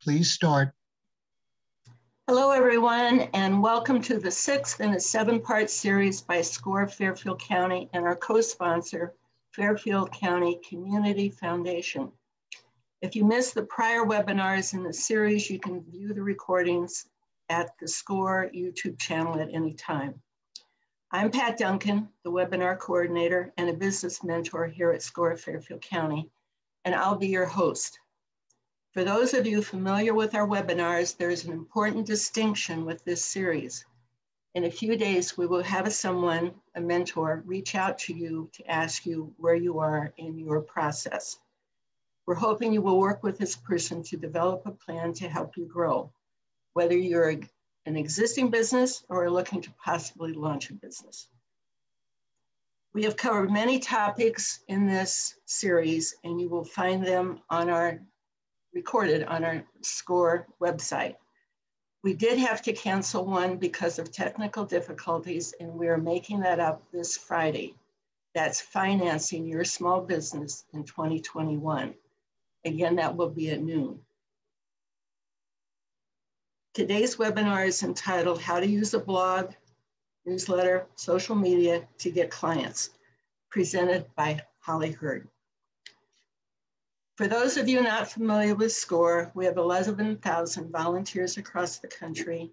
Please start. Hello, everyone, and welcome to the 6th in a 7-part series by SCORE Fairfield County and our co-sponsor, Fairfield County Community Foundation. If you missed the prior webinars in the series, you can view the recordings at the SCORE YouTube channel at any time. I'm Pat Duncan, the webinar coordinator and a business mentor here at SCORE Fairfield County, and I'll be your host. For those of you familiar with our webinars, there is an important distinction with this series. In a few days, we will have someone, a mentor, reach out to you to ask you where you are in your process. We're hoping you will work with this person to develop a plan to help you grow, whether you're an existing business or are looking to possibly launch a business. We have covered many topics in this series, and you will find them recorded on our SCORE website. We did have to cancel one because of technical difficulties, and we are making that up this Friday. That's financing your small business in 2021. Again, that will be at noon. Today's webinar is entitled How to Use a Blog, Newsletter, Social Media to Get Clients, presented by Holly Hurd. For those of you not familiar with SCORE, we have 11,000 volunteers across the country.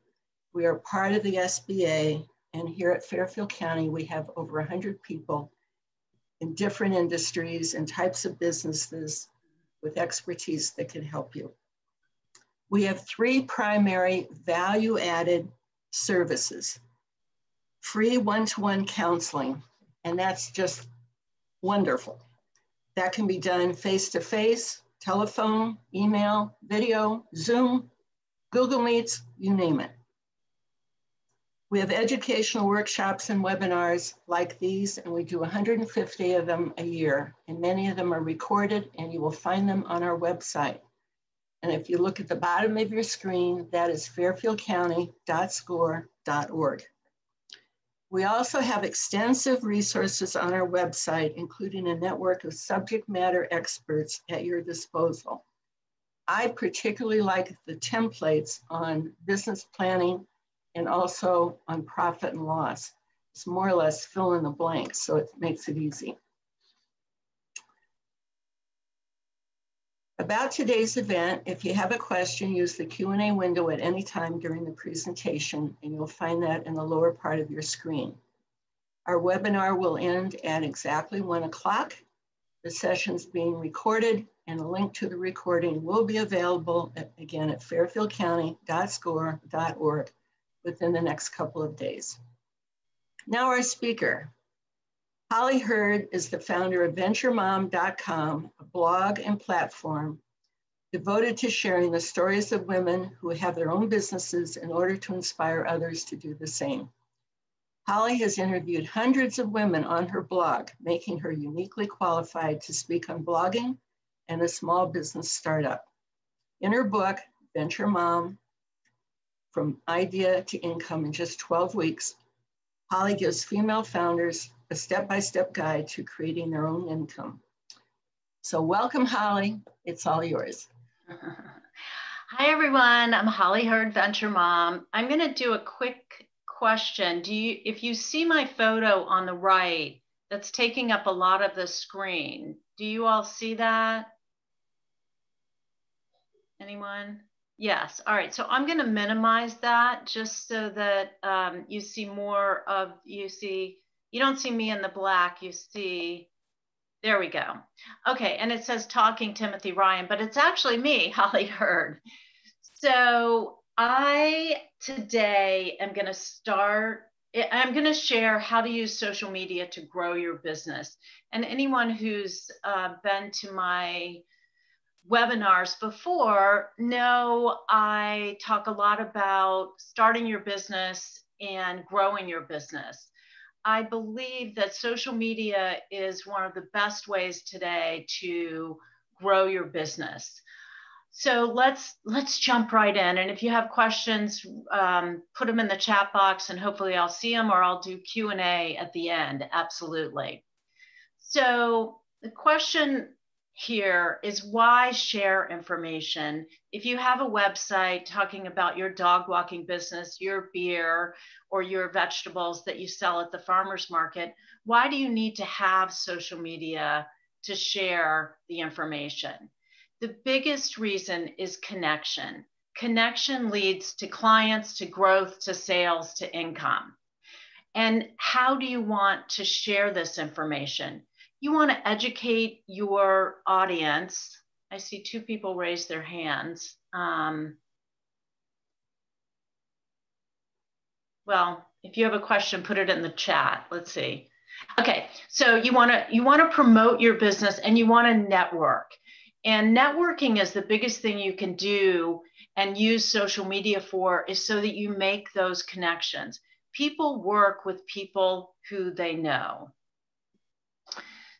We are part of the SBA, and here at Fairfield County, we have over 100 people in different industries and types of businesses with expertise that can help you. We have 3 primary value-added services. Free one-to-one counseling, and that's just wonderful. That can be done face-to-face, telephone, email, video, Zoom, Google Meets, you name it. We have educational workshops and webinars like these, and we do 150 of them a year, and many of them are recorded, and you will find them on our website. And if you look at the bottom of your screen, that is fairfieldcounty.score.org. We also have extensive resources on our website, including a network of subject matter experts at your disposal. I particularly like the templates on business planning and also on profit and loss. It's more or less fill in the blanks, so it makes it easy. About today's event, if you have a question, use the Q&A window at any time during the presentation, and you'll find that in the lower part of your screen. Our webinar will end at exactly 1 o'clock. The session's being recorded, and a link to the recording will be available again at fairfieldcounty.score.org within the next couple of days. Now our speaker. Holly Hurd is the founder of VentureMom.com, a blog and platform devoted to sharing the stories of women who have their own businesses in order to inspire others to do the same. Holly has interviewed hundreds of women on her blog, making her uniquely qualified to speak on blogging and a small business startup. In her book, Venture Mom, From Idea to Income in Just 12 Weeks, Holly gives female founders a step-by-step guide to creating their own income. So welcome, Holly. It's all yours. Hi, everyone. I'm Holly Hurd, Venture Mom. I'm going to do a quick question. If you see my photo on the right, that's taking up a lot of the screen. Do you all see that? Anyone? Yes. All right. So I'm going to minimize that just so that you see more of, you don't see me in the black, you see, there we go. Okay, and it says Talking Timothy Ryan, but it's actually me, Holly Hurd. So I today am gonna I'm gonna share how to use social media to grow your business. And anyone who's been to my webinars before know I talk a lot about starting your business and growing your business. I believe that social media is one of the best ways today to grow your business. So let's jump right in. And if you have questions, put them in the chat box and hopefully I'll see them, or I'll do Q&A at the end. Absolutely. So the question here is why share information. If you have a website talking about your dog walking business, your beer, or your vegetables that you sell at the farmer's market, why do you need to have social media to share the information? The biggest reason is connection. Connection leads to clients, to growth, to sales, to income. And how do you want to share this information? You want to educate your audience. I see 2 people raise their hands. Well, if you have a question, put it in the chat. Let's see. Okay, so you want to promote your business and you want to network. And networking is the biggest thing you can do and use social media for, is so that you make those connections. People work with people who they know.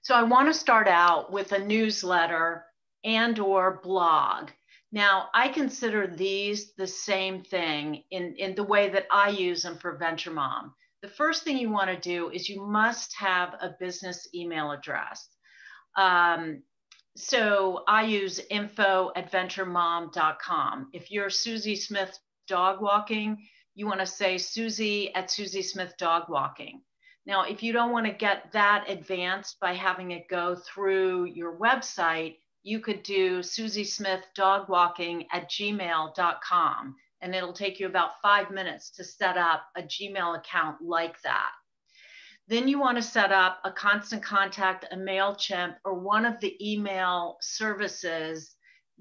So I want to start out with a newsletter and or blog. Now, I consider these the same thing in the way that I use them for VentureMom. The first thing you want to do is you must have a business email address. So I use info@venturemom.com. If you're Susie Smith Dog Walking, you want to say Susie@Susie Smith Dog Walking. Now, if you don't want to get that advanced by having it go through your website, you could do susiesmithdogwalking@gmail.com, and it'll take you about 5 minutes to set up a Gmail account like that. Then you want to set up a Constant Contact, a MailChimp, or one of the email services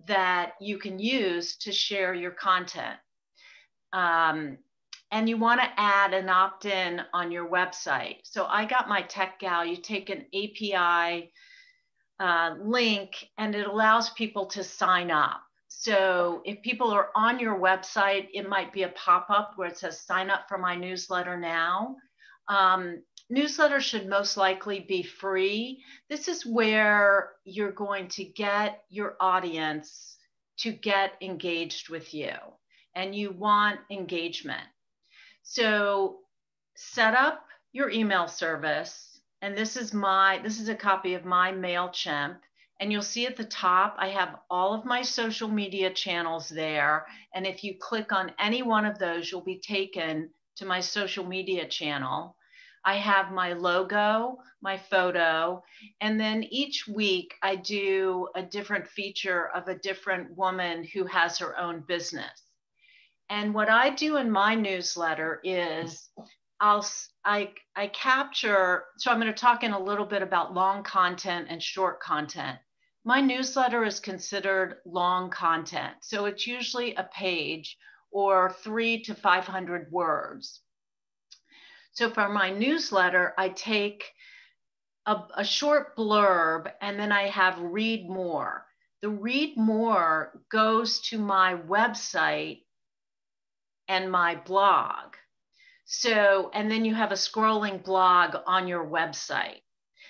that you can use to share your content. And you want to add an opt-in on your website. So I got my Tech Gal. You take an API link and it allows people to sign up. So if people are on your website, it might be a pop-up where it says sign up for my newsletter now. Newsletters should most likely be free. This is where you're going to get your audience to get engaged with you, and you want engagement. So set up your email service, and this is a copy of my MailChimp, and you'll see at the top I have all of my social media channels there, and if you click on any one of those, you'll be taken to my social media channel. I have my logo, my photo, and then each week I do a different feature of a different woman who has her own business. And what I do in my newsletter is I capture, so I'm going to talk in a little bit about long content and short content. My newsletter is considered long content. So it's usually a page or 300 to 500 words. So for my newsletter, I take a short blurb and then I have read more. The read more goes to my website and my blog. So, and then you have a scrolling blog on your website.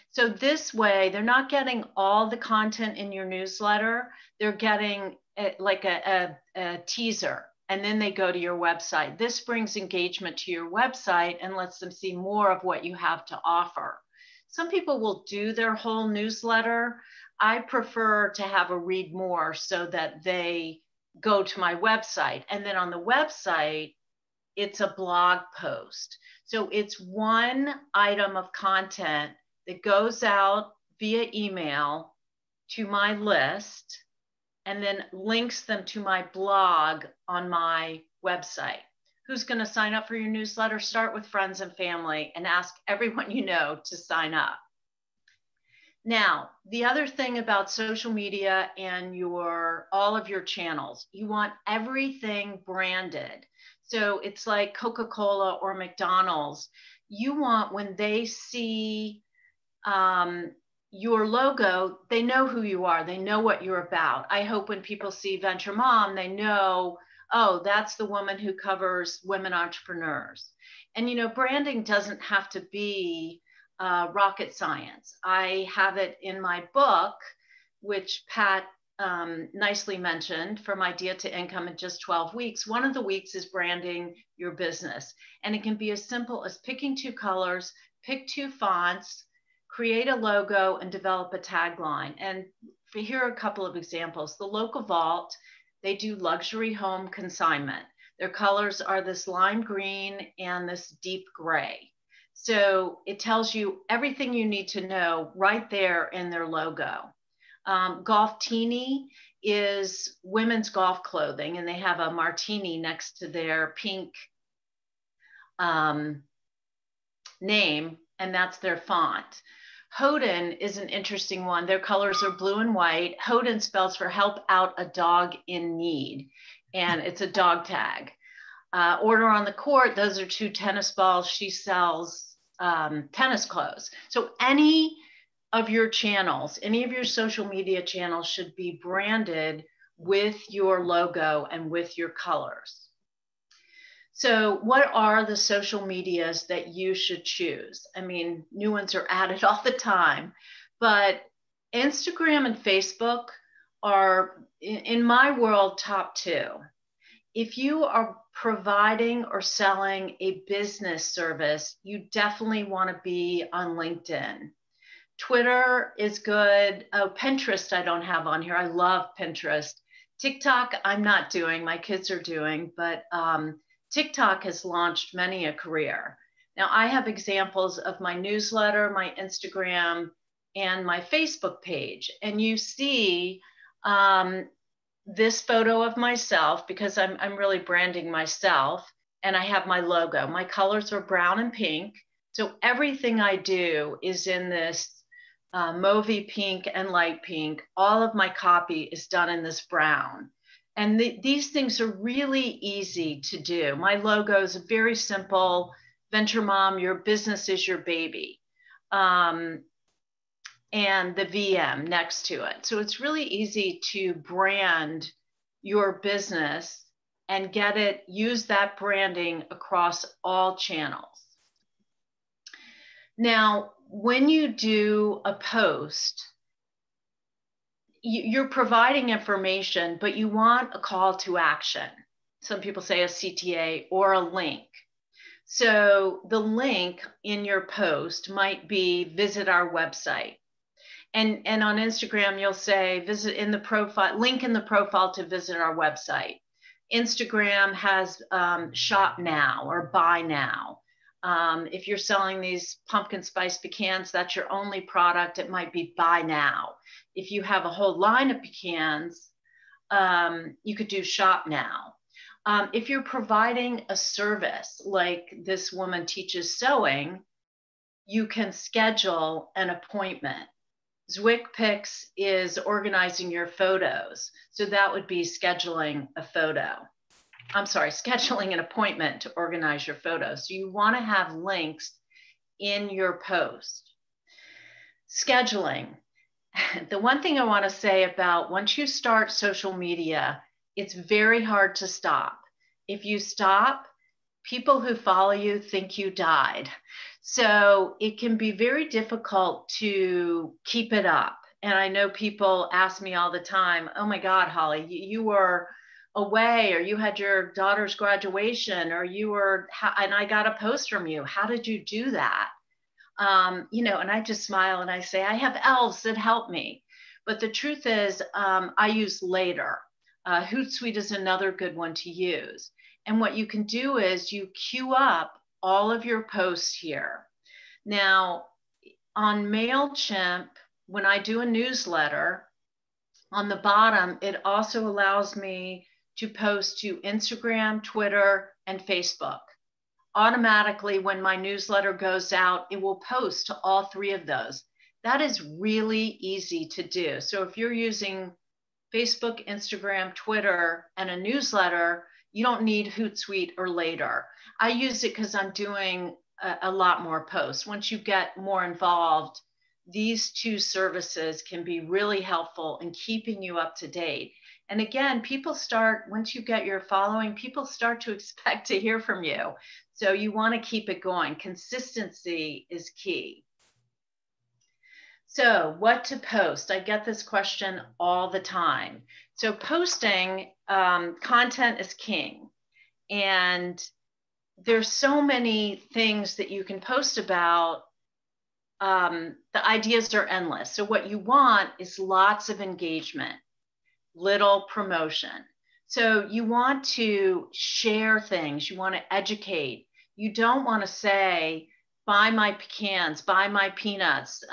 So this way, they're not getting all the content in your newsletter. They're getting like a teaser, and then they go to your website. This brings engagement to your website and lets them see more of what you have to offer. Some people will do their whole newsletter. I prefer to have a read more so that they go to my website. And then on the website, it's a blog post. So it's one item of content that goes out via email to my list and then links them to my blog on my website. Who's going to sign up for your newsletter? Start with friends and family and ask everyone you know to sign up. Now, the other thing about social media and all of your channels, you want everything branded. So it's like Coca-Cola or McDonald's. You want, when they see your logo, they know who you are. They know what you're about. I hope when people see VentureMom, they know, oh, that's the woman who covers women entrepreneurs. And, you know, branding doesn't have to be rocket science. I have it in my book, which Pat nicely mentioned, From Idea to Income in Just 12 Weeks. One of the weeks is branding your business. And it can be as simple as picking 2 colors, pick 2 fonts, create a logo, and develop a tagline. And here are a couple of examples. The local vault, they do luxury home consignment. Their colors are this lime green and this deep gray. So it tells you everything you need to know right there in their logo. Golf Teeny is women's golf clothing, and they have a martini next to their pink name, and that's their font. Hurd is an interesting one. Their colors are blue and white. Hurd spells for help out a dog in need, and it's a dog tag. Order on the Court, those are 2 tennis balls. She sells tennis clothes. So any of your channels, any of your social media channels should be branded with your logo and with your colors. So what are the social medias that you should choose? I mean, new ones are added all the time, but Instagram and Facebook are, in my world, top 2. If you are providing or selling a business service, you definitely want to be on LinkedIn. Twitter is good. Oh, Pinterest I don't have on here. I love Pinterest. TikTok I'm not doing. My kids are doing, but TikTok has launched many a career. Now I have examples of my newsletter, my Instagram, and my Facebook page. And you see this photo of myself because I'm really branding myself, and I have my logo. My colors are brown and pink. So everything I do is in this mauvey pink and light pink. All of my copy is done in this brown. And these things are really easy to do. My logo is very simple. VentureMom, your business is your baby. And the VM next to it. So it's really easy to brand your business and use that branding across all channels. Now, when you do a post, you're providing information, but you want a call to action. Some people say a CTA or a link. So the link in your post might be visit our website. And on Instagram, you'll say visit in the profile, link in the profile to visit our website. Instagram has shop now or buy now. If you're selling these pumpkin spice pecans, that's your only product, it might be buy now. If you have a whole line of pecans, you could do shop now. If you're providing a service, like this woman teaches sewing, you can schedule an appointment. Zwick Pics is organizing your photos. So that would be scheduling a photo. I'm sorry, scheduling an appointment to organize your photos. So you want to have links in your post. Scheduling. The one thing I want to say about once you start social media, it's very hard to stop. If you stop, people who follow you think you died. So it can be very difficult to keep it up. And I know people ask me all the time, oh my God, Holly, you were away, or you had your daughter's graduation, or you were, and I got a post from you. How did you do that? You know, and I just smile and I say, I have elves that help me. But the truth is, I use Later. Hootsuite is another good one to use. And what you can do is you queue up all of your posts here. Now, on MailChimp, when I do a newsletter, on the bottom, it also allows me to post to Instagram, Twitter, and Facebook. Automatically, when my newsletter goes out, it will post to all 3 of those. That is really easy to do. So if you're using Facebook, Instagram, Twitter, and a newsletter, you don't need Hootsuite or Later. I use it because I'm doing a lot more posts. Once you get more involved, these 2 services can be really helpful in keeping you up to date. And again, people start, once you get your following, people start to expect to hear from you. So you want to keep it going. Consistency is key. So what to post? I get this question all the time. So posting, content is king. And there's so many things that you can post about. the ideas are endless. So what you want is lots of engagement, little promotion. So you want to share things, you want to educate. You don't want to say, buy my pecans, buy my peanuts,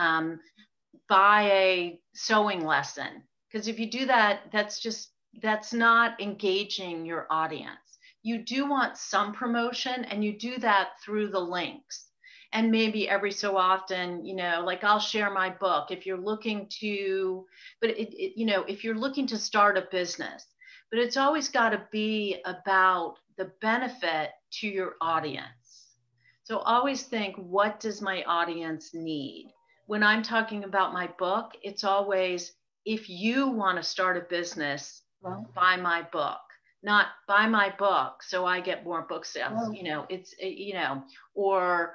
buy a sewing lesson. Because if you do that, that's not engaging your audience. You do want some promotion, and you do that through the links. And maybe every so often, like I'll share my book if you're looking to, but if you're looking to start a business, but it's always got to be about the benefit to your audience. So always think, what does my audience need? When I'm talking about my book, it's always, if you want to start a business, buy my book, not buy my book so I get more book sales. Or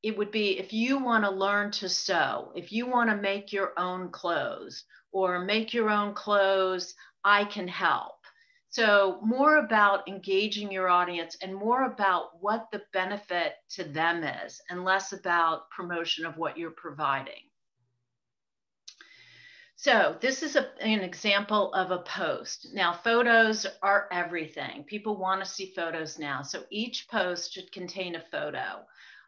it would be, if you want to learn to sew, if you want to make your own clothes or make your own clothes, I can help. So more about engaging your audience and more about what the benefit to them is, and less about promotion of what you're providing. So this is an example of a post. Now, photos are everything. People want to see photos now. So each post should contain a photo.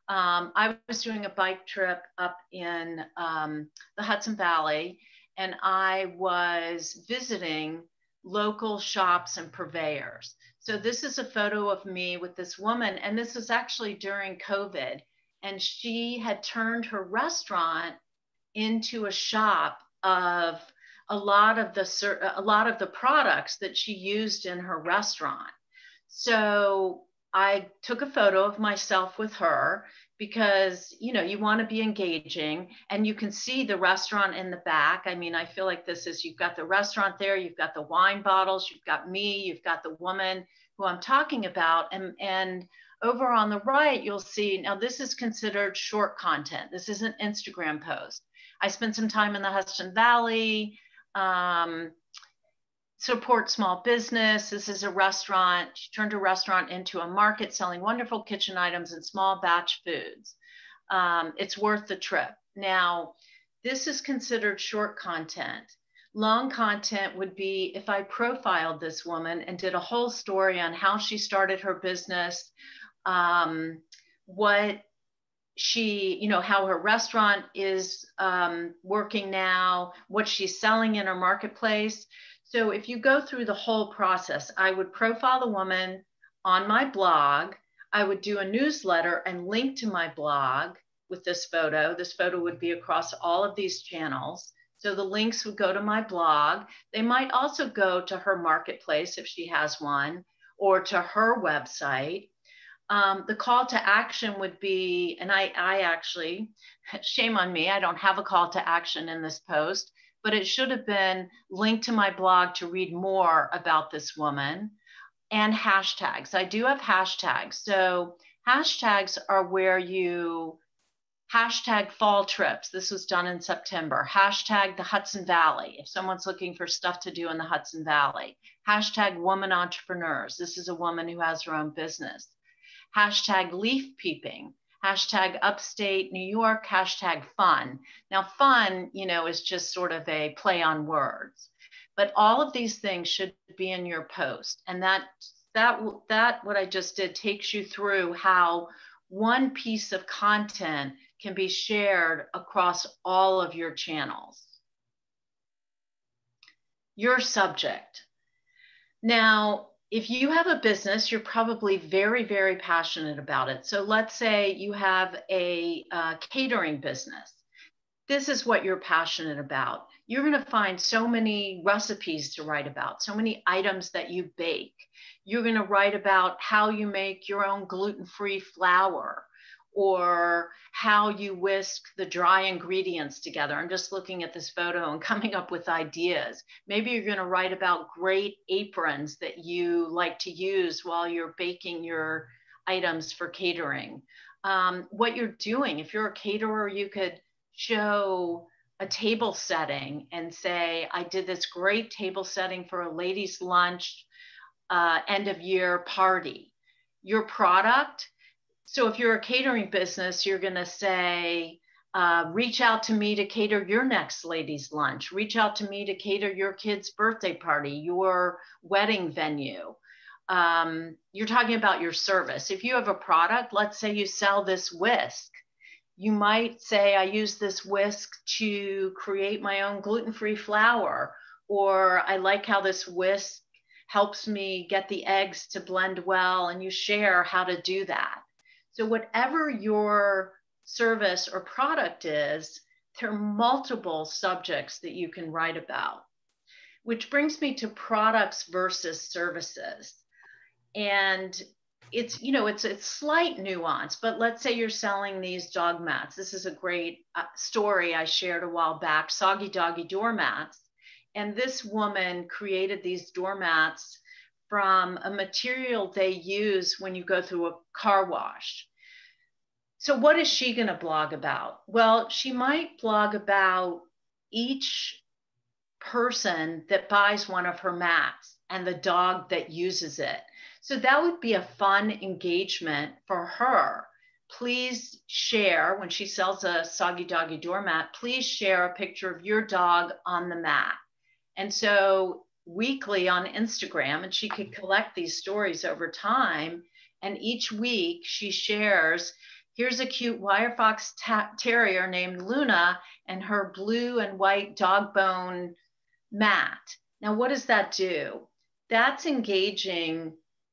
I was doing a bike trip up in the Hudson Valley, and I was visiting local shops and purveyors. So this is a photo of me with this woman, and this was actually during COVID, and she had turned her restaurant into a shop of a lot of the products that she used in her restaurant. So I took a photo of myself with her, because you want to be engaging, and you can see the restaurant in the back. I mean, I feel like you've got the restaurant there, you've got the wine bottles, you've got me, you've got the woman who I'm talking about, and over on the right, you'll see, now this is considered short content. This is an Instagram post. I spent some time in the Hudson Valley, support small business. This is a restaurant. She turned a restaurant into a market, selling wonderful kitchen items and small batch foods. It's worth the trip. Now, this is considered short content. Long content would be if I profiled this woman and did a whole story on how she started her business, what she, how her restaurant is working now, what she's selling in her marketplace. So if you go through the whole process, I would profile the woman on my blog. I would do a newsletter and link to my blog with this photo. This photo would be across all of these channels. So the links would go to my blog. They might also go to her marketplace if she has one, or to her website. The call to action would be, and I actually, shame on me, I don't have a call to action in this post, but it should have been linked to my blog to read more about this woman, and hashtags. I do have hashtags. So hashtags are where you hashtag fall trips. This was done in September. Hashtag the Hudson Valley, if someone's looking for stuff to do in the Hudson Valley. Hashtag woman entrepreneurs. This is a woman who has her own business. Hashtag leaf peeping. Hashtag upstate New York, hashtag fun. Now fun, is just sort of a play on words, but all of these things should be in your post. And that what I just did takes you through how one piece of content can be shared across all of your channels. Your subject. Now, if you have a business, you're probably very, very passionate about it. So let's say you have a catering business. This is what you're passionate about. You're going to find so many recipes to write about, so many items that you bake. You're going to write about how you make your own gluten-free flour, or how you whisk the dry ingredients together. I'm just looking at this photo and coming up with ideas. Maybe you're going to write about great aprons that you like to use while you're baking your items for catering. What you're doing, if you're a caterer, you could show a table setting and say, I did this great table setting for a ladies' lunch end of year party. Your product. So if you're a catering business, you're going to say, Reach out to me to cater your next ladies' lunch. Reach out to me to cater your kid's birthday party, your wedding venue. You're talking about your service. If you have a product, let's say you sell this whisk, you might say, I use this whisk to create my own gluten-free flour, or I like how this whisk helps me get the eggs to blend well, and you share how to do that. So whatever your service or product is, there are multiple subjects that you can write about, which brings me to products versus services. And it's, you know, it's slight nuance, but let's say you're selling these dog mats. This is a great story I shared a while back, Soggy Doggy doormats. And this woman created these doormats from a material they use when you go through a car wash. So what is she going to blog about? Well, she might blog about each person that buys one of her mats and the dog that uses it. So that would be a fun engagement for her. Please share, when she sells a Soggy Doggy doormat, please share a picture of your dog on the mat. And so weekly on Instagram, and she could collect these stories over time. And each week she shares, here's a cute wire fox terrier named Luna and her blue and white dog bone mat. Now, what does that do? That's engaging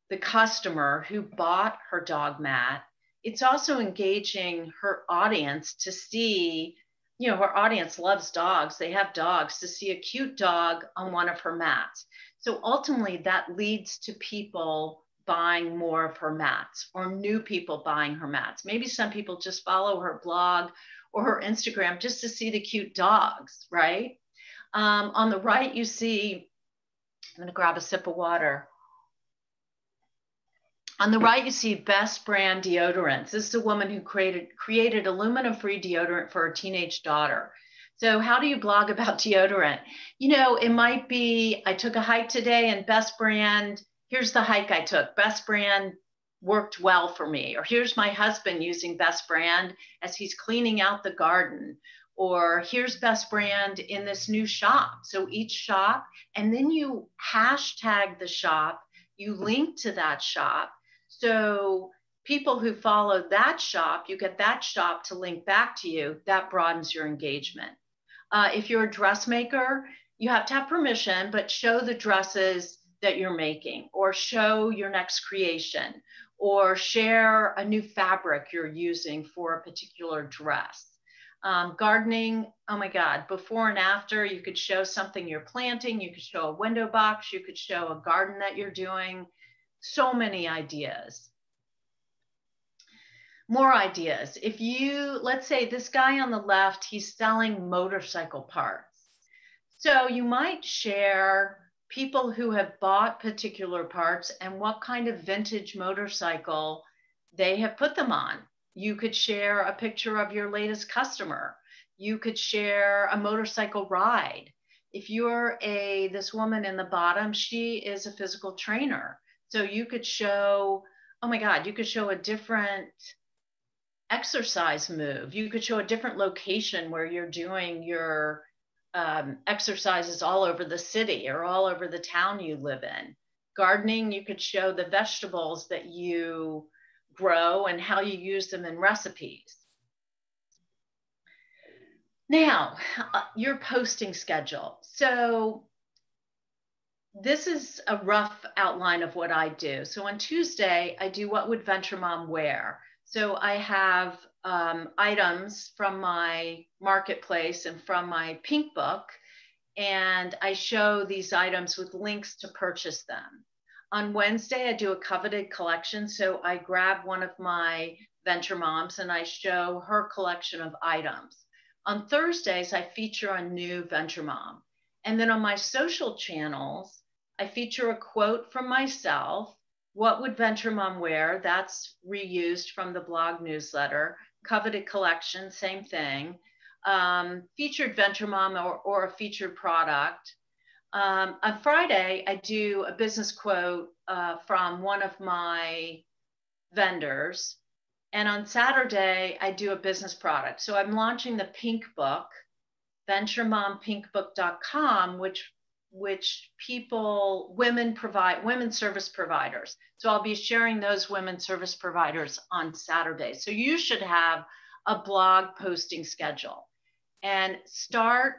the customer who bought her dog mat. It's also engaging her audience to see, you know, her audience loves dogs. They have dogs, to see a cute dog on one of her mats. So ultimately that leads to people buying more of her mats, or new people buying her mats. Maybe some people just follow her blog or her Instagram just to see the cute dogs, right? On the right, you see, I'm going to grab a sip of water. On the right, you see Best Brand deodorants. This is a woman who created aluminum-free deodorant for her teenage daughter. So how do you blog about deodorant? You know, it might be, I took a hike today and Best Brand, here's the hike I took. Best Brand worked well for me. Or here's my husband using Best Brand as he's cleaning out the garden. Or here's Best Brand in this new shop. So each shop, and then you hashtag the shop, you link to that shop. So people who follow that shop, you get that shop to link back to you. That broadens your engagement. If you're a dressmaker, you have to have permission, but show the dresses that you're making, or show your next creation, or share a new fabric you're using for a particular dress. Gardening, oh my God, before and after, you could show something you're planting, you could show a window box, you could show a garden that you're doing. So many ideas. More ideas. If you, let's say this guy on the left, he's selling motorcycle parts. So you might share people who have bought particular parts and what kind of vintage motorcycle they have put them on. You could share a picture of your latest customer. You could share a motorcycle ride. If you're this woman in the bottom, she is a physical trainer. So you could show, oh my God, you could show a different exercise move. You could show a different location where you're doing your exercises all over the city or all over the town you live in. Gardening, you could show the vegetables that you grow and how you use them in recipes. Now, your posting schedule. So this is a rough outline of what I do. So on Tuesday, I do What Would VentureMom Wear? So I have items from my marketplace and from my pink book, and I show these items with links to purchase them. On Wednesday, I do a coveted collection. So I grab one of my Venture Moms and I show her collection of items. On Thursdays, I feature a new Venture Mom. And then on my social channels, I feature a quote from myself. What would Venture Mom wear? That's reused from the blog newsletter. Coveted collection, same thing. Featured Venture Mom or a featured product. On Friday, I do a business quote from one of my vendors. And on Saturday, I do a business product. So I'm launching the Pink Book, VentureMomPinkBook.com, which women service providers. So I'll be sharing those women service providers on Saturday. So you should have a blog posting schedule, and start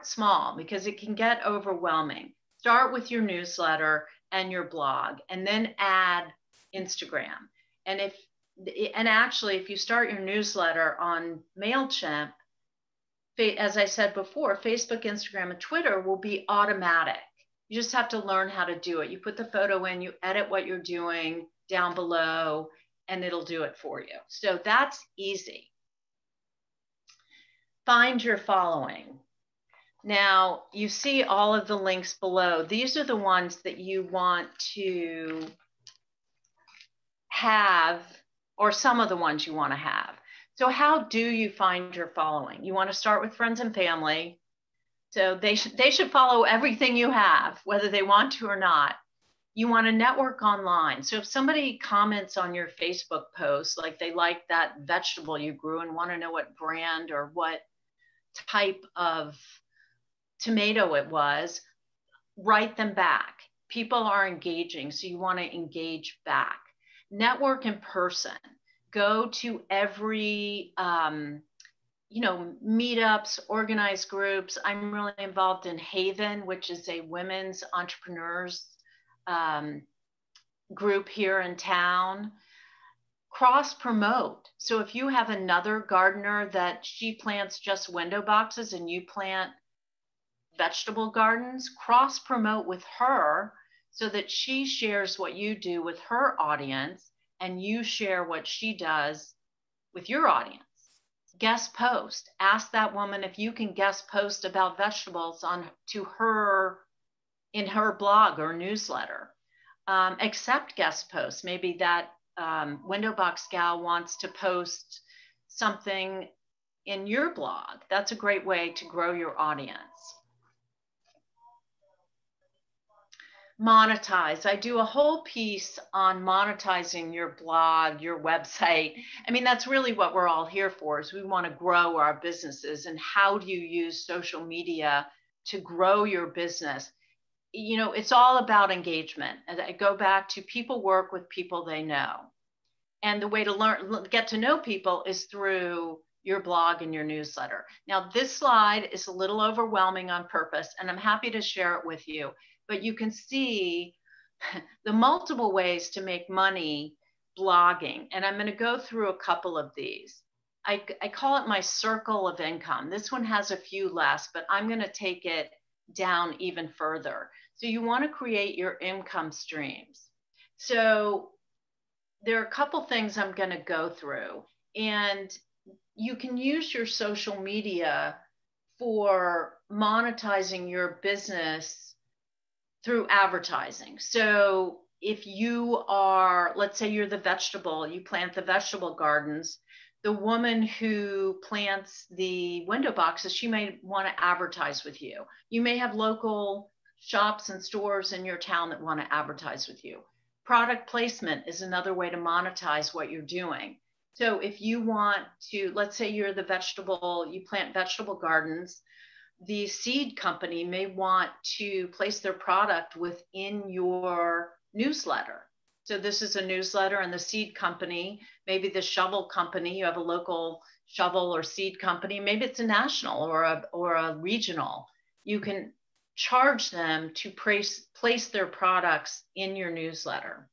small, because it can get overwhelming. Start with your newsletter and your blog, and then add Instagram. And actually, if you start your newsletter on MailChimp, as I said before, Facebook, Instagram, and Twitter will be automatic. You just have to learn how to do it. You put the photo in, you edit what you're doing down below, and it'll do it for you. So that's easy. Find your following. Now, you see all of the links below. These are the ones that you want to have, or some of the ones you want to have. So how do you find your following? You want to start with friends and family. So they should follow everything you have, whether they want to or not. You want to network online. So if somebody comments on your Facebook post, like they like that vegetable you grew and want to know what brand or what type of tomato it was, write them back. People are engaging, so you want to engage back. Network in person. Go to every meetups, organized groups. I'm really involved in Haven, which is a women's entrepreneurs group here in town. Cross promote. So if you have another gardener that she plants just window boxes and you plant vegetable gardens, cross promote with her so that she shares what you do with her audience and you share what she does with your audience. Guest post. Ask that woman if you can guest post about vegetables to her in her blog or newsletter. Accept guest posts. Maybe that window box gal wants to post something in your blog. That's a great way to grow your audience. Monetize. I do a whole piece on monetizing your blog, your website. I mean, that's really what we're all here for, is we want to grow our businesses. And how do you use social media to grow your business? You know, it's all about engagement. And I go back to people work with people they know. And the way to get to know people is through your blog and your newsletter. Now, this slide is a little overwhelming on purpose, and I'm happy to share it with you. But you can see the multiple ways to make money blogging. And I'm going to go through a couple of these. I call it my circle of income. This one has a few less, but I'm going to take it down even further. So you want to create your income streams. So there are a couple things I'm going to go through. And you can use your social media for monetizing your business through advertising. So if you are, let's say you're the vegetable, you plant the vegetable gardens, the woman who plants the window boxes, she may want to advertise with you. You may have local shops and stores in your town that want to advertise with you. Product placement is another way to monetize what you're doing. So if you want to, let's say you're the vegetable, you plant vegetable gardens, the seed company may want to place their product within your newsletter. So this is a newsletter, and the seed company, maybe the shovel company, you have a local shovel or seed company, maybe it's a national or a regional. You can charge them to place their products in your newsletter.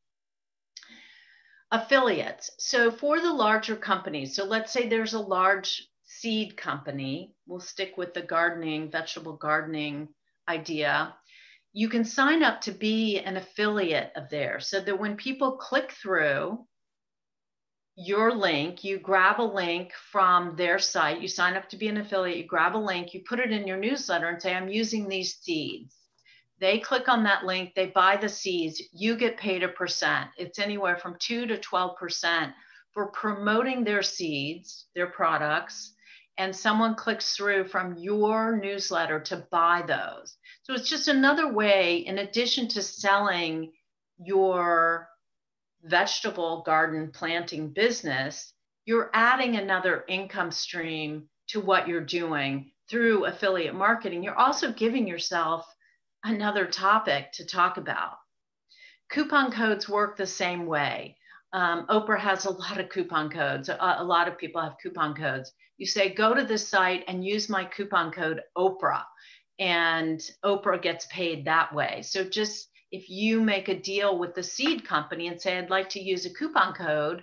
Affiliates. So for the larger companies, so let's say there's a large seed company, we'll stick with the gardening, vegetable gardening idea. You can sign up to be an affiliate of theirs, so that when people click through your link, you grab a link from their site, you sign up to be an affiliate, you grab a link, you put it in your newsletter and say, I'm using these seeds. They click on that link, they buy the seeds, you get paid a percent. It's anywhere from 2 to 12% for promoting their seeds, their products, and someone clicks through from your newsletter to buy those. So it's just another way, in addition to selling your vegetable garden planting business, you're adding another income stream to what you're doing through affiliate marketing. You're also giving yourself another topic to talk about. Coupon codes work the same way. Oprah has a lot of coupon codes. A lot of people have coupon codes. You say, go to this site and use my coupon code Oprah, and Oprah gets paid that way. So just if you make a deal with the seed company and say, I'd like to use a coupon code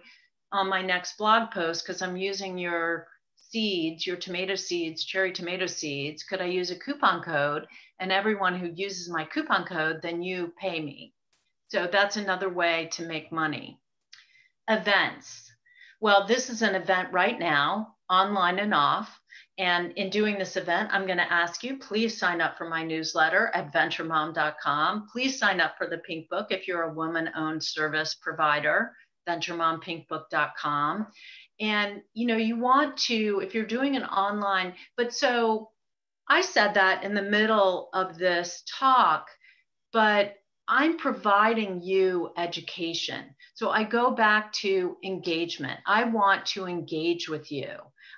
on my next blog post because I'm using your seeds, your tomato seeds, cherry tomato seeds, could I use a coupon code? And everyone who uses my coupon code, then you pay me. So that's another way to make money. Events. Well, this is an event right now, online and off. And in doing this event, I'm going to ask you, please sign up for my newsletter at VentureMom.com. Please sign up for the Pink Book if you're a woman-owned service provider, VentureMomPinkBook.com. And, you know, you want to, if you're doing an online, but so I said that in the middle of this talk, but I'm providing you education. So I go back to engagement. I want to engage with you.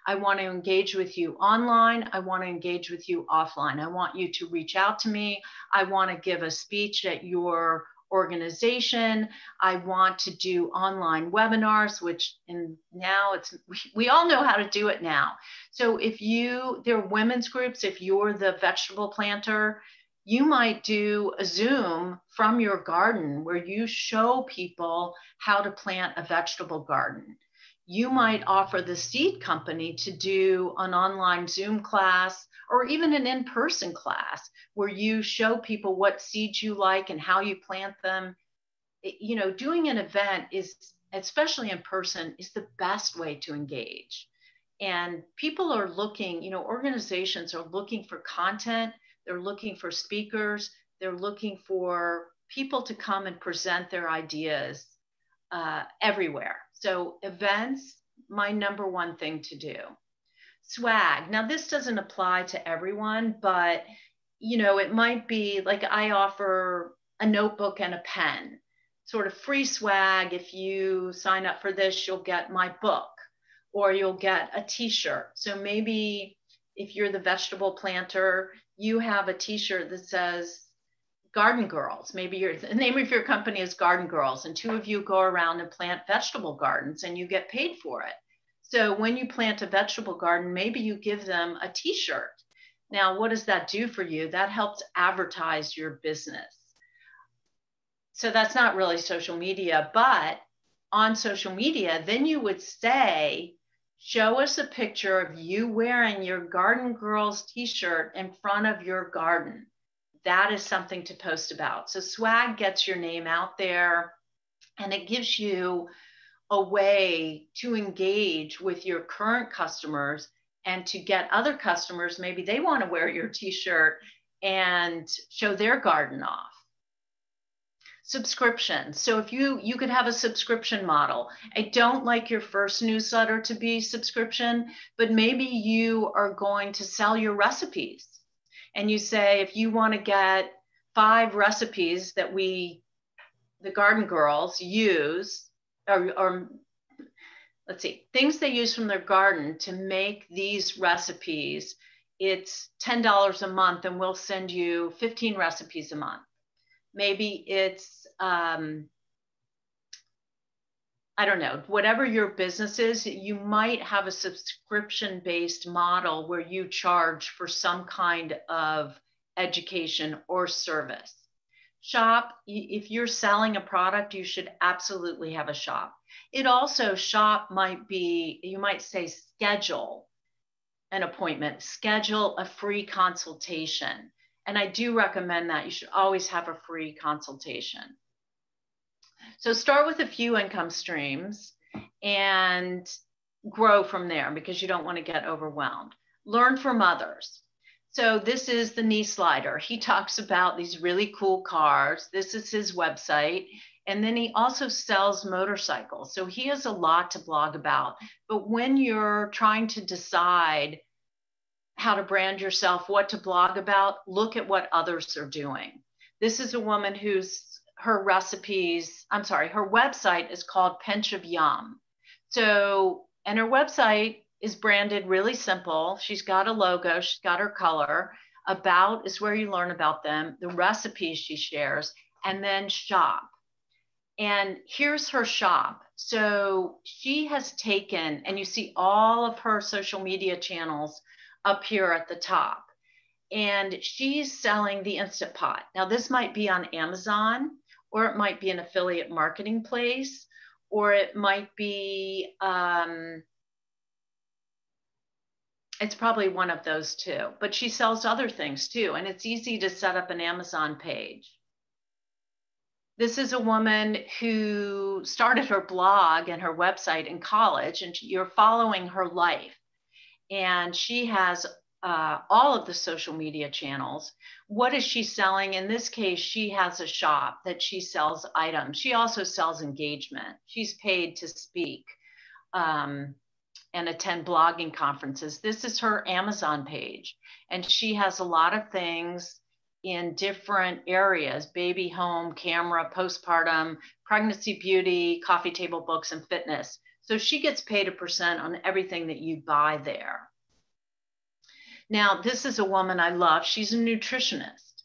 I want to engage with you online. I want to engage with you offline. I want you to reach out to me. I want to give a speech at your organization. I want to do online webinars, which now we all know how to do it now. So if there are women's groups, if you're the vegetable planter, you might do a Zoom from your garden where you show people how to plant a vegetable garden. You might offer the seed company to do an online Zoom class or even an in-person class where you show people what seeds you like and how you plant them. You know, doing an event is, especially in person, is the best way to engage. And people are looking, you know, organizations are looking for content. They're looking for speakers. They're looking for people to come and present their ideas everywhere. So events, my number one thing to do. Swag. Now, this doesn't apply to everyone, but, you know, it might be like I offer a notebook and a pen, sort of free swag. If you sign up for this, you'll get my book or you'll get a t-shirt. So maybe if you're the vegetable planter, you have a t-shirt that says Garden Girls. Maybe the name of your company is Garden Girls, and two of you go around and plant vegetable gardens and you get paid for it. So when you plant a vegetable garden, maybe you give them a t-shirt. Now, what does that do for you? That helps advertise your business. So that's not really social media, but on social media, then you would say, show us a picture of you wearing your Garden Girls t-shirt in front of your garden. That is something to post about. So swag gets your name out there and it gives you a way to engage with your current customers and to get other customers. Maybe they want to wear your t-shirt and show their garden off. Subscription. So if you could have a subscription model. I don't like your first newsletter to be subscription, but maybe you are going to sell your recipes. And you say, if you want to get 5 recipes that the Garden Girls use, or let's see, things they use from their garden to make these recipes, it's $10 a month and we'll send you 15 recipes a month. Maybe it's, I don't know, whatever your business is, you might have a subscription-based model where you charge for some kind of education or service. Shop, if you're selling a product, you should absolutely have a shop. It also, shop might be, you might say schedule an appointment, schedule a free consultation. And I do recommend that. You should always have a free consultation. So start with a few income streams and grow from there because you don't want to get overwhelmed. Learn from others. So this is the knee slider. He talks about these really cool cars. This is his website. And then he also sells motorcycles. So he has a lot to blog about. But when you're trying to decide how to brand yourself, what to blog about, look at what others are doing. This is a woman her recipes, I'm sorry, her website is called Pinch of Yum. So, and her website is branded really simple. She's got a logo, she's got her color. About is where you learn about them, the recipes she shares, and then shop. And here's her shop. So she has taken, and you see all of her social media channels up here at the top. And she's selling the Instant Pot. Now, this might be on Amazon, or it might be an affiliate marketing place, or it might be, it's probably one of those two, but she sells other things too. And it's easy to set up an Amazon page. This is a woman who started her blog and her website in college, and you're following her life. And she has all of the social media channels. What is she selling? In this case, she has a shop that she sells items. She also sells engagement. She's paid to speak and attend blogging conferences. This is her Amazon page. And she has a lot of things in different areas: baby, home, camera, postpartum, pregnancy, beauty, coffee table books, and fitness. So she gets paid a percent on everything that you buy there. Now, this is a woman I love. She's a nutritionist.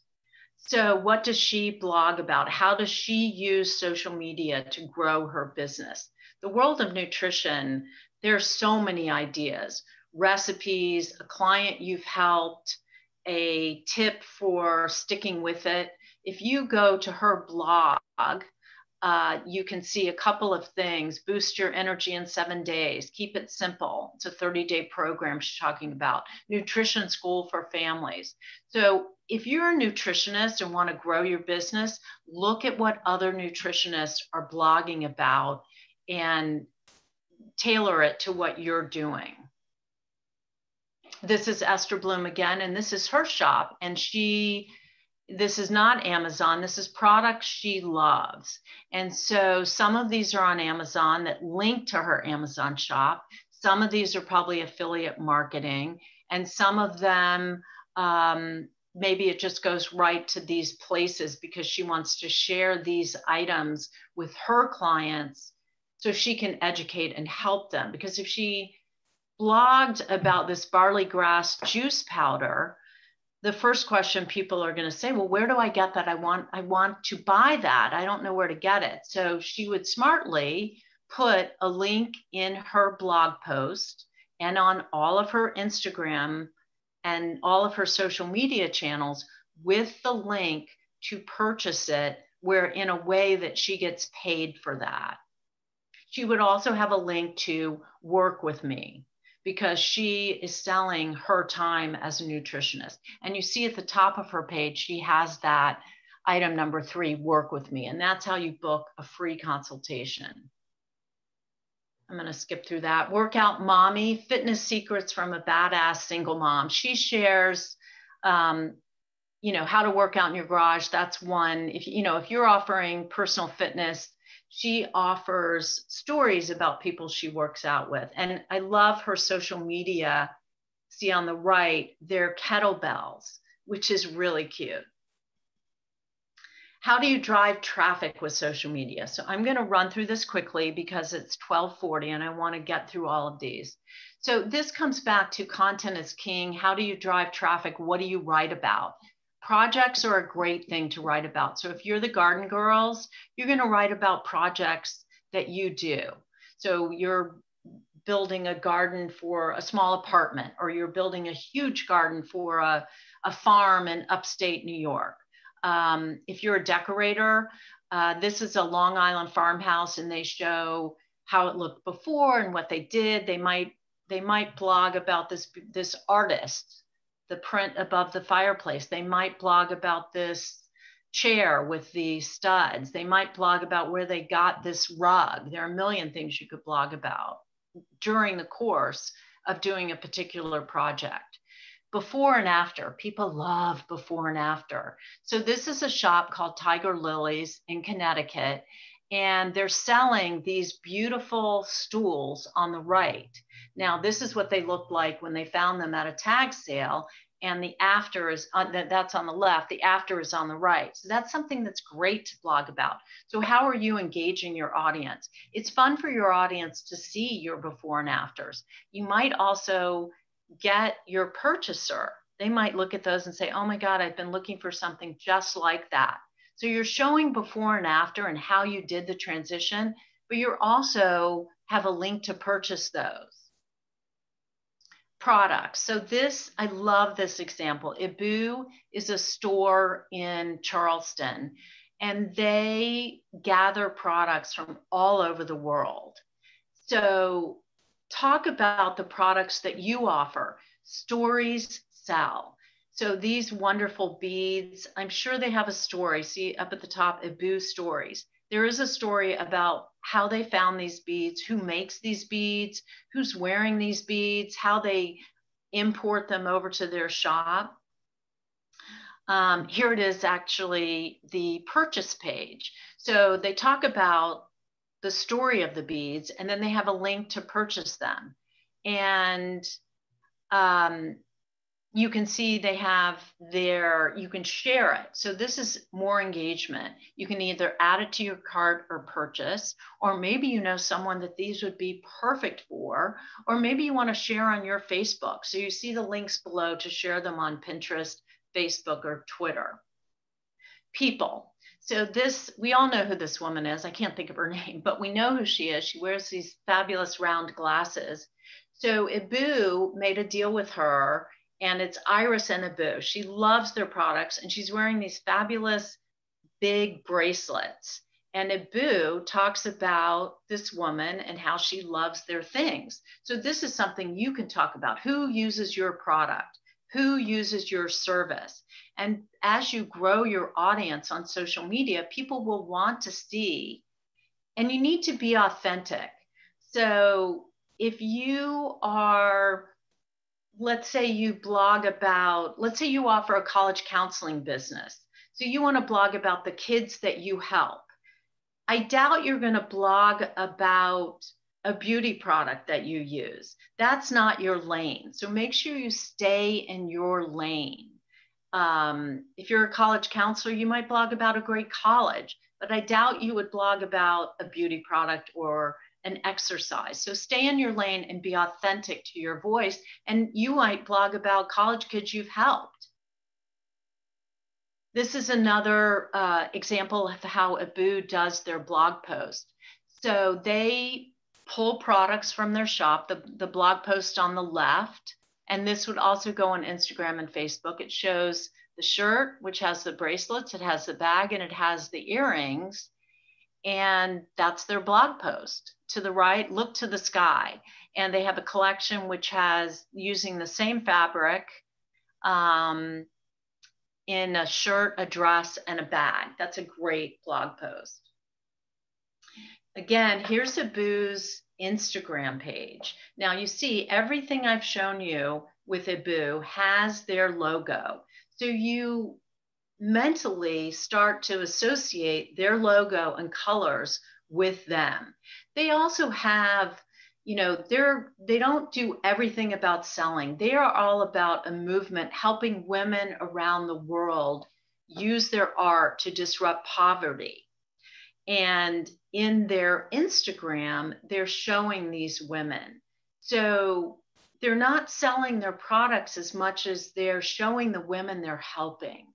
So what does she blog about? How does she use social media to grow her business? The world of nutrition, there's so many ideas, recipes, a client you've helped, a tip for sticking with it. If you go to her blog, you can see a couple of things: boost your energy in 7 days, keep it simple. It's a 30-day program she's talking about, nutrition school for families. So if you're a nutritionist and want to grow your business, look at what other nutritionists are blogging about and tailor it to what you're doing. This is Esther Bloom again, and this is her shop. And this is not Amazon. This is products she loves. And so some of these are on Amazon that link to her Amazon shop. Some of these are probably affiliate marketing. And some of them, maybe it just goes right to these places because she wants to share these items with her clients so she can educate and help them. Because if she blogged about this barley grass juice powder, the first question people are going to say, well, where do I get that? I want to buy that. I don't know where to get it. So she would smartly put a link in her blog post and on all of her Instagram and all of her social media channels with the link to purchase it, where in a way that she gets paid for that. She would also have a link to work with me, because she is selling her time as a nutritionist. And you see at the top of her page, she has that item number 3, work with me. And that's how you book a free consultation. I'm going to skip through that. Workout Mommy, fitness secrets from a badass single mom. She shares, how to work out in your garage. That's one. If you're offering personal fitness, she offers stories about people she works out with. And I love her social media. See on the right, they're kettlebells, which is really cute. How do you drive traffic with social media? So I'm going to run through this quickly because it's 12:40 and I want to get through all of these. So this comes back to content is king. How do you drive traffic? What do you write about? Projects are a great thing to write about. So if you're the Garden Girls, you're going to write about projects that you do. So you're building a garden for a small apartment, or you're building a huge garden for a farm in upstate New York. If you're a decorator, this is a Long Island farmhouse, and they show how it looked before and what they did. They might blog about this artist, the print above the fireplace. They might blog about this chair with the studs. They might blog about where they got this rug. There are a million things you could blog about during the course of doing a particular project. Before and after, people love before and after. So this is a shop called Tiger Lilies in Connecticut, and they're selling these beautiful stools on the right. Now, this is what they looked like when they found them at a tag sale. and the after is that's on the left, the after is on the right. So that's something that's great to blog about. So how are you engaging your audience? It's fun for your audience to see your before and afters. You might also get your purchaser. They might look at those and say, oh my God, I've been looking for something just like that. So you're showing before and after and how you did the transition, but you're also have a link to purchase those products. So this, I love this example. Ibu is a store in Charleston, and they gather products from all over the world. So talk about the products that you offer. Stories sell. So these wonderful beads, I'm sure they have a story. See up at the top, Ibu stories. There is a story about how they found these beads, who makes these beads, who's wearing these beads, how they import them over to their shop. Here it is, actually the purchase page. So they talk about the story of the beads, and then they have a link to purchase them. And you can see they have you can share it. So this is more engagement. You can either add it to your cart or purchase, or maybe you know someone that these would be perfect for, or maybe you want to share on your Facebook. So you see the links below to share them on Pinterest, Facebook, or Twitter. People. So this, we all know who this woman is. I can't think of her name, but we know who she is. She wears these fabulous round glasses. So Ibu made a deal with her, and it's Iris and Ibu. She loves their products, and she's wearing these fabulous big bracelets. And Ibu talks about this woman and how she loves their things. So this is something you can talk about. Who uses your product? Who uses your service? And as you grow your audience on social media, people will want to see, and you need to be authentic. So if you are, let's say you blog about, let's say you offer a college counseling business. So you want to blog about the kids that you help. I doubt you're going to blog about a beauty product that you use. That's not your lane. So make sure you stay in your lane. If you're a college counselor, you might blog about a great college, but I doubt you would blog about a beauty product or an exercise. So stay in your lane and be authentic to your voice. And you might blog about college kids you've helped. This is another example of how Ibu does their blog post. So they pull products from their shop, the blog post on the left, and this would also go on Instagram and Facebook. It shows the shirt, which has the bracelets, it has the bag, and it has the earrings. And that's their blog post. To the right, look to the sky. And they have a collection which has, using the same fabric, in a shirt, a dress, and a bag. That's a great blog post. Again, here's Ibu's Instagram page. Now you see everything I've shown you with Ibu has their logo. So you mentally start to associate their logo and colors with them. They also have, you know, they don't do everything about selling. They are all about a movement helping women around the world use their art to disrupt poverty. And in their Instagram, they're showing these women. So they're not selling their products as much as they're showing the women they're helping.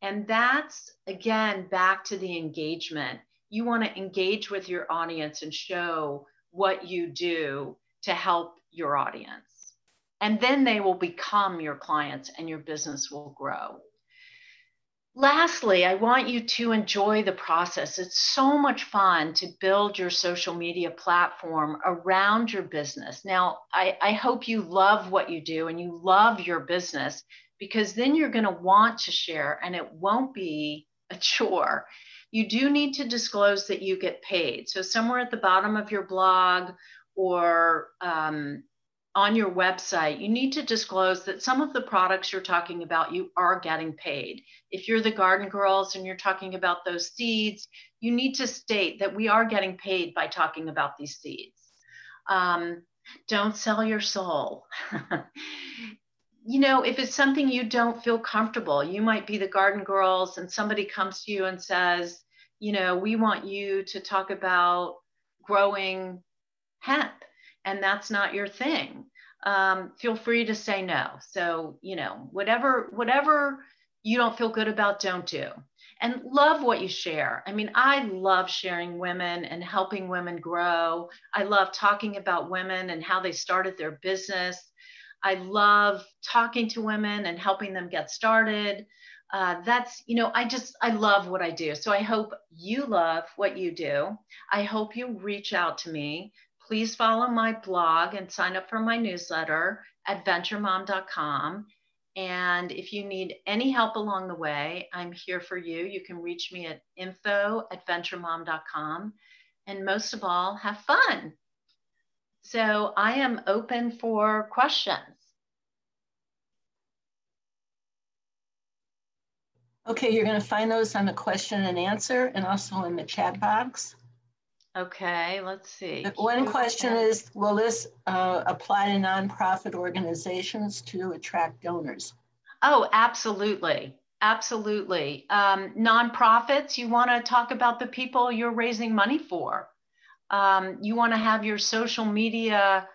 And that's, again, back to the engagement. You want to engage with your audience and show what you do to help your audience. And then they will become your clients and your business will grow. Lastly, I want you to enjoy the process. It's so much fun to build your social media platform around your business. Now, I hope you love what you do and you love your business, because then you're going to want to share and it won't be a chore. You do need to disclose that you get paid. So somewhere at the bottom of your blog or on your website, you need to disclose that some of the products you're talking about, you are getting paid. If you're the Garden Girls and you're talking about those seeds, you need to state that we are getting paid by talking about these seeds. Don't sell your soul. you know, if it's something you don't feel comfortable, you might be the garden girls and somebody comes to you and says, you know, we want you to talk about growing hemp, and that's not your thing. Feel free to say no. So, you know, whatever you don't feel good about, don't do. And love what you share. I mean, I love sharing women and helping women grow. I love talking about women and how they started their business. I love talking to women and helping them get started. That's, you know, I love what I do. So I hope you love what you do. I hope you reach out to me. Please follow my blog and sign up for my newsletter at VentureMom.com. And if you need any help along the way, I'm here for you. You can reach me at info@VentureMom.com. And most of all, have fun. So I am open for questions. Okay, you're going to find those on the question and answer and also in the chat box. Okay, let's see. One question is, will this apply to nonprofit organizations to attract donors? Oh, absolutely. Absolutely. Nonprofits, you want to talk about the people you're raising money for. You want to have your social media,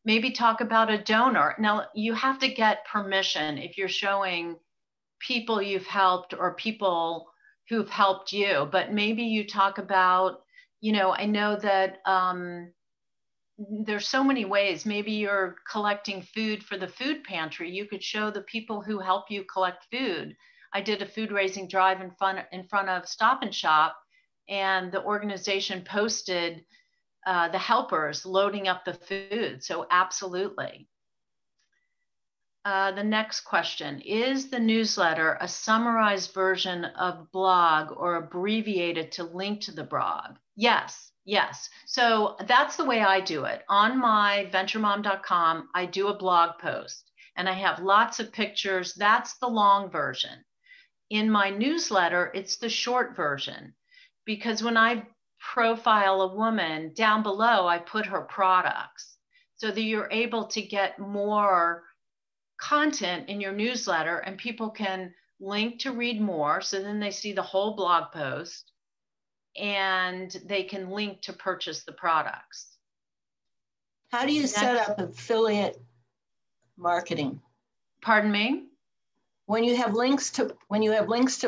maybe talk about a donor. Now, you have to get permission if you're showing people you've helped or people who've helped you, but maybe you talk about, you know, I know that there's so many ways. Maybe you're collecting food for the food pantry. You could show the people who help you collect food. I did a food raising drive in front of Stop and Shop, and the organization posted the helpers loading up the food. So absolutely. The next question, is the newsletter a summarized version of blog or abbreviated to link to the blog? Yes, yes. So that's the way I do it. On my VentureMom.com, I do a blog post and I have lots of pictures. That's the long version. In my newsletter, it's the short version, because when I profile a woman, down below, I put her products so that you're able to get more content in your newsletter and people can link to read more. So then they see the whole blog post and they can link to purchase the products. How do you set up affiliate marketing? Pardon me? When you have links to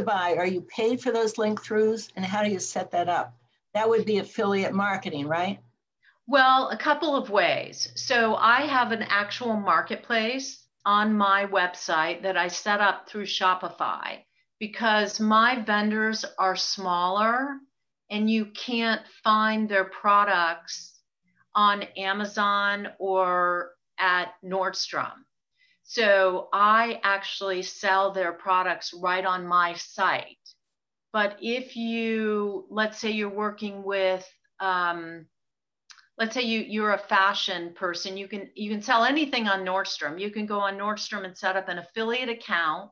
buy, are you paid for those link throughs, and how do you set that up? That would be affiliate marketing, right? Well, a couple of ways. So I have an actual marketplace on my website that I set up through Shopify, because my vendors are smaller and you can't find their products on Amazon or at Nordstrom. So I actually sell their products right on my site. But if you, let's say you're working with, let's say you're a fashion person, you can sell anything on Nordstrom. You can go on Nordstrom and set up an affiliate account,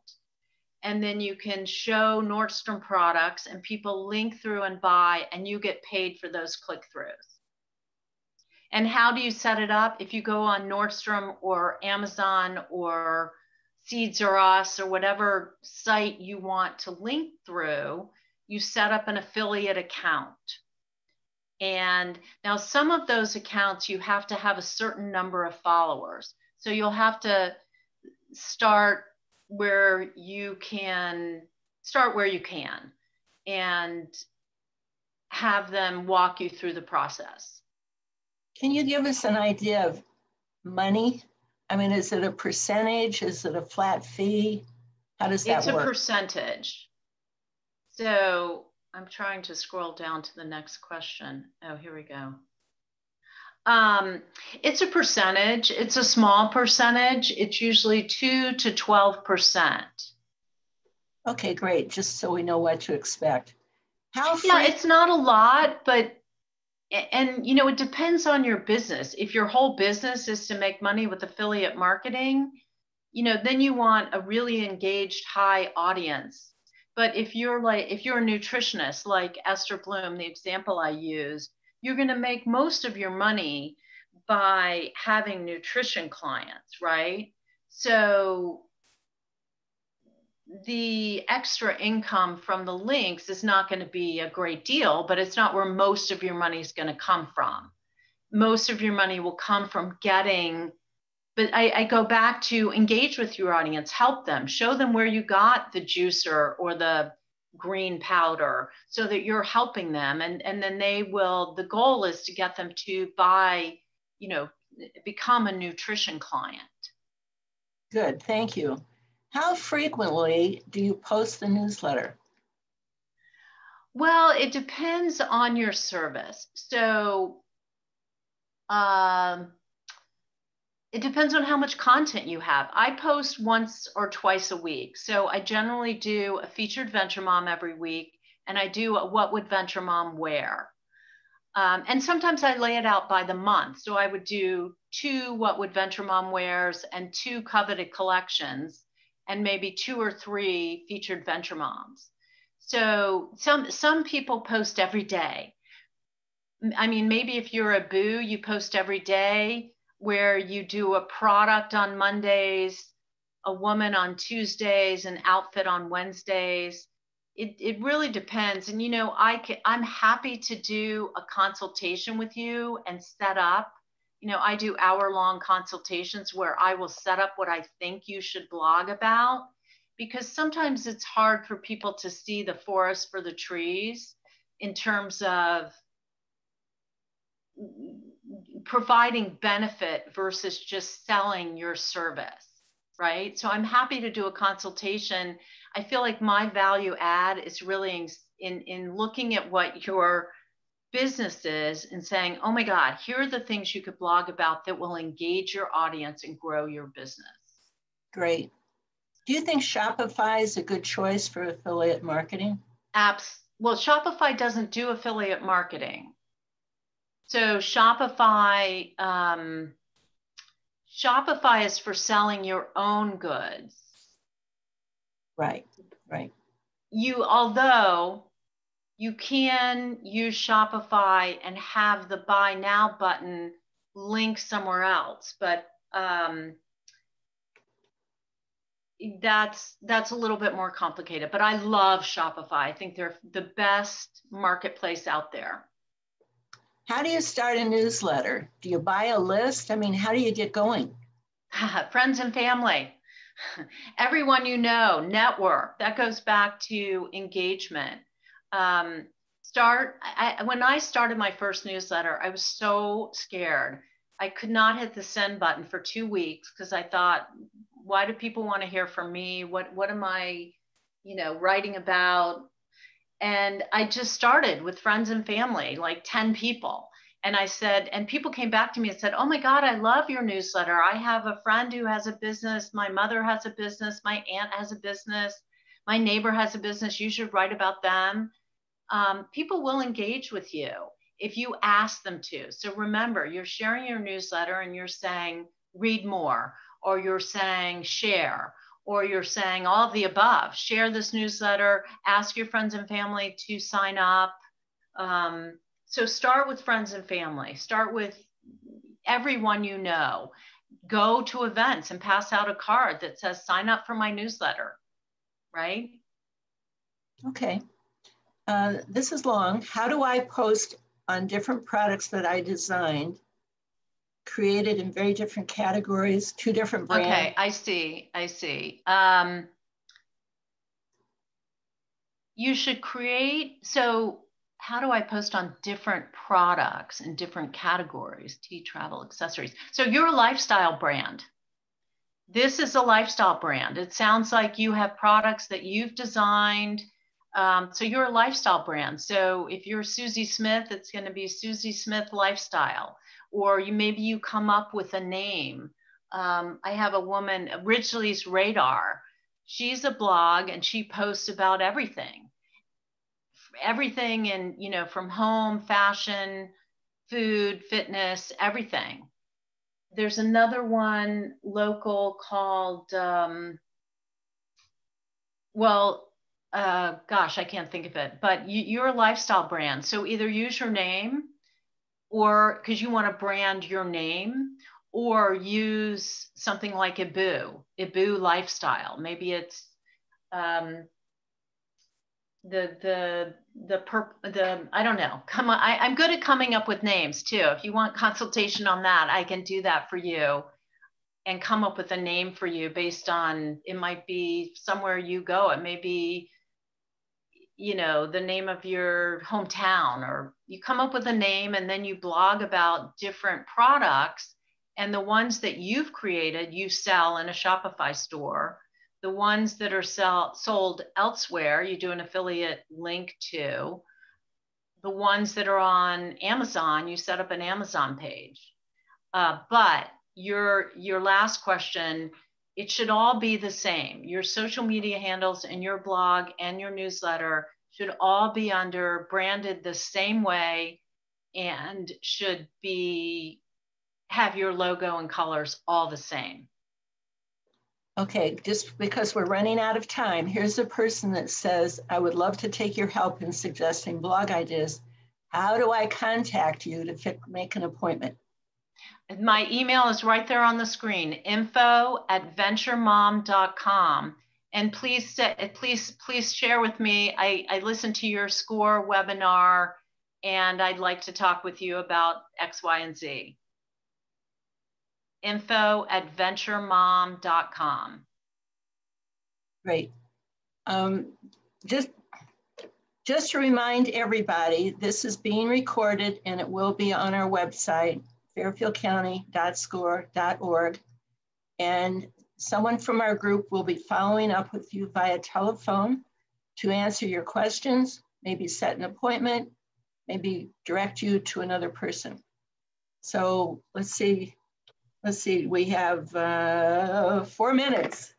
and then you can show Nordstrom products and people link through and buy, and you get paid for those click-throughs. And how do you set it up? If you go on Nordstrom or Amazon or Seeds R Us or whatever site you want to link through, you set up an affiliate account. And now some of those accounts, you have to have a certain number of followers. So you'll have to start where you can and have them walk you through the process. Can you give us an idea of money? I mean, is it a percentage? Is it a flat fee? How does that work? It's a percentage. So I'm trying to scroll down to the next question. Oh, here we go. It's a percentage. It's a small percentage. It's usually 2 to 12%. Okay, great. Just so we know what to expect. Yeah, it's not a lot, but, and you know, it depends on your business. If your whole business is to make money with affiliate marketing, you know, then you want a really engaged high audience. But if you're a nutritionist like Esther Bloom, the example I used, you're going to make most of your money by having nutrition clients, right? So the extra income from the links is not going to be a great deal, but it's not where most of your money is going to come from. Most of your money will come from getting, but I go back to engage with your audience, help them, show them where you got the juicer or the green powder so that you're helping them. And then they will, the goal is to get them to buy, become a nutrition client. Good, thank you. How frequently do you post the newsletter? Well, it depends on your service. So it depends on how much content you have. I post once or twice a week. So I generally do a featured Venture Mom every week, and I do a what would Venture Mom wear? And sometimes I lay it out by the month. So I would do 2 what would Venture Mom wears and 2 coveted collections, and maybe 2 or 3 featured Venture Moms. So some people post every day. I mean, maybe if you're a boo, you post every day, where you do a product on Mondays, a woman on Tuesdays, an outfit on Wednesdays. It really depends. And, I'm happy to do a consultation with you and set up, I do hour-long consultations where I will set up what I think you should blog about, because sometimes it's hard for people to see the forest for the trees in terms of providing benefit versus just selling your service, right? So I'm happy to do a consultation. I feel like my value add is really in looking at what your business is and saying, oh my God, here are the things you could blog about that will engage your audience and grow your business. Great. Do you think Shopify is a good choice for affiliate marketing? Well, Shopify doesn't do affiliate marketing. So Shopify is for selling your own goods. Right. Although you can use Shopify and have the buy now button link somewhere else, but that's a little bit more complicated. But I love Shopify. I think they're the best marketplace out there. How do you start a newsletter? Do you buy a list? I mean, how do you get going? Friends and family, everyone you know, network. That goes back to engagement. When I started my first newsletter, I was so scared. I could not hit the send button for 2 weeks because I thought, why do people want to hear from me? What am I, writing about? And I just started with friends and family, like 10 people. And I said, and people came back to me and said, oh my God, I love your newsletter. I have a friend who has a business. My mother has a business. My aunt has a business. My neighbor has a business. You should write about them. People will engage with you if you ask them to. So remember, you're sharing your newsletter and you're saying, read more, or you're saying share, or you're saying all of the above. Share this newsletter, ask your friends and family to sign up. So start with friends and family. Start with everyone you know. Go to events and pass out a card that says, sign up for my newsletter, right? Okay. This is long. How do I post on different products that I designed, created in very different categories, 2 different brands? Okay, I see. You should create, so how do I post on different products and different categories, tea, travel, accessories? So you're a lifestyle brand. This is a lifestyle brand. It sounds like you have products that you've designed. So you're a lifestyle brand. So if you're Susie Smith, it's going to be Susie Smith Lifestyle. Or maybe you come up with a name. I have a woman, Ridgely's Radar. She's a blog and she posts about everything in, from home, fashion, food, fitness, everything. There's another one local called, gosh, I can't think of it, but you're a lifestyle brand. So either use your name, or because you want to brand your name, or use something like Ibu lifestyle. Maybe it's I don't know. I'm good at coming up with names too. If you want consultation on that, I can do that for you and come up with a name for you based on, it might be somewhere you go. It may be, you know, the name of your hometown, or you come up with a name and then you blog about different products, and the ones that you've created, you sell in a Shopify store. The ones that are sold elsewhere, you do an affiliate link to. The ones that are on Amazon, you set up an Amazon page. But your last question, it should all be the same. Your social media handles and your blog and your newsletter should all be branded the same way, and should have your logo and colors all the same. Okay, just because we're running out of time, here's a person that says, I would love to take your help in suggesting blog ideas. How do I contact you to make an appointment? My email is right there on the screen, info@venturemom.com. And please share with me. I listened to your SCORE webinar, and I'd like to talk with you about X, Y, and Z. info@venturemom.com. Great. Just to remind everybody, this is being recorded and it will be on our website, fairfieldcounty.score.org. And someone from our group will be following up with you via telephone to answer your questions, maybe set an appointment, maybe direct you to another person. So let's see, we have 4 minutes.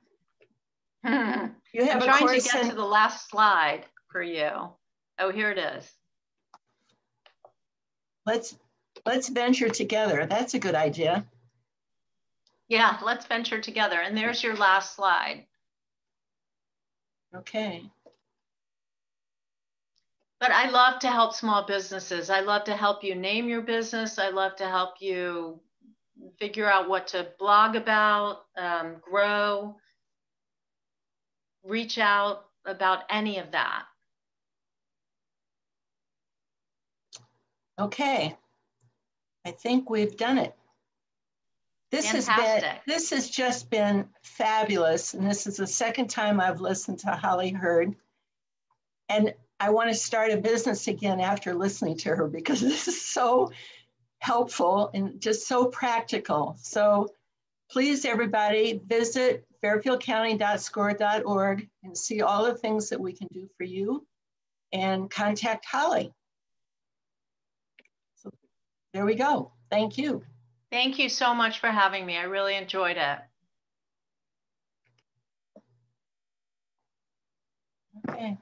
You have I'm trying to get to the last slide for you. Oh, here it is. Let's venture together. That's a good idea. Yeah, let's venture together. And there's your last slide. Okay. But I love to help small businesses. I love to help you name your business. I love to help you figure out what to blog about, grow, reach out about any of that. Okay. I think we've done it. This has just been fabulous. And this is the second time I've listened to Holly Hurd. And I want to start a business again after listening to her, because this is so helpful and just so practical. So please, everybody, visit fairfieldcounty.score.org and see all the things that we can do for you, and contact Holly. So there we go. Thank you. Thank you so much for having me. I really enjoyed it. Okay.